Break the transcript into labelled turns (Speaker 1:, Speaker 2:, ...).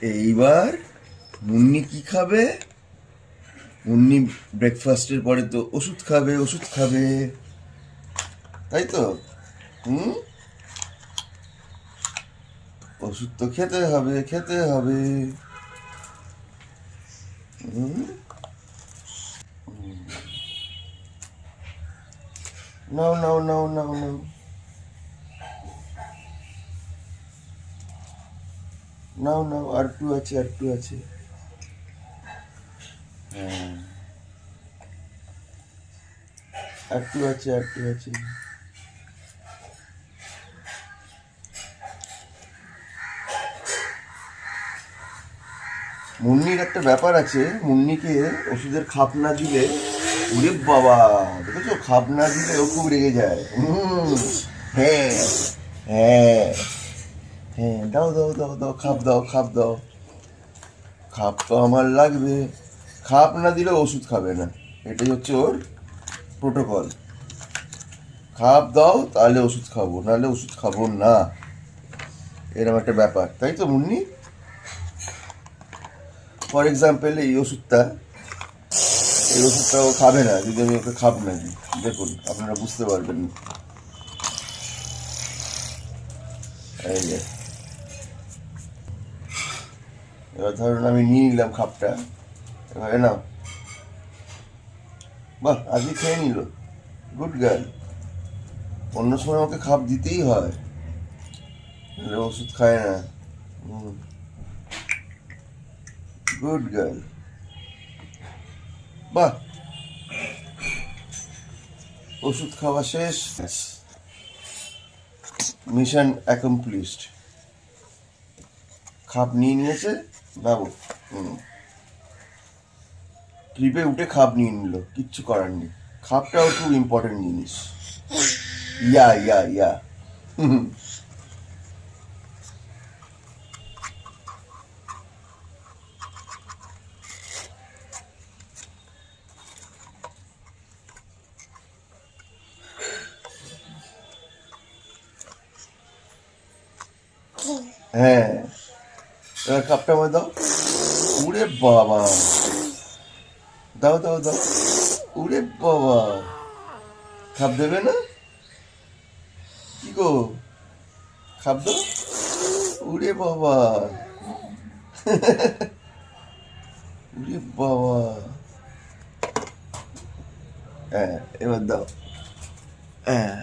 Speaker 1: এইবার মুন্নি কি খাবে? মুন্নি ব্রেকফাস্টের পরে তো ওষুধ খাবে, ওষুধ খাবে, তাই তো? হুম, ওষুধ তো খেতে হবে, খেতে হবে। হুম, নাও নাও নাও নাও নাও নাও নাও, আর একটু আছে, আর একটু আছে। হ্যাঁ, আর একটু আছে, আর একটু আছে। মুন্নির একটা ব্যাপার আছে, মুন্নিকে ওষুধের খাপ না দিলে, ওরে বাবা, দেখেছো, খাপ না দিলে ও খুব রেগে যায়। হ্যাঁ, হ্যাঁ, হ্যাঁ, দাও দাও দাও দাও, খাপ দাও, খাপ দাও। খাপ তো আমার লাগবে। খাপ না দিলে ওষুধ খাবে না, এটাই হচ্ছে ওর প্রোটোকল। খাপ দাও তাহলে ওষুধ খাবো, নাহলে ওষুধ খাবো না। এরকম একটা ব্যাপার, তাই তো মুন্নি? ফর এক্সাম্পল এই ওষুধটা ও খাবে না যদি আমি ওকে খাপ না দিই। দেখুন, আপনারা বুঝতে পারবেন না। এই যে, এবার ধরুন আমি নিয়ে নিলাম খাপটা, এভাবে নাও। বাহ, আজকে খেয়ে নিল, গুড গার্ল। অন্য সময় আমাকে খাপ দিতেই হয়, নাহলে ওষুধ খায় না। Good girl. বাহ, ওষুধ খাওয়া শেষ, মিশন অ্যাকমপ্লিশড। খাপ নিয়ে নিয়েছে বাবু। ট্রিপে উঠে খাপ নিয়ে নিল, কিচ্ছু করার নেই। খাপটাও খুব ইম্পর্টেন্ট জিনিস। ইয়া ইয়া ইয়া। হ্যাঁ, এবার খাপটা আমায় দাও। উড়ে বাবা, দাও দাও দাও। উড়ে বাবা, খাপ দেবে না? কি গো, খাপ দাও। উড়ে বাবা, উড়ে বাবা। হ্যাঁ, এবার দাও। হ্যাঁ।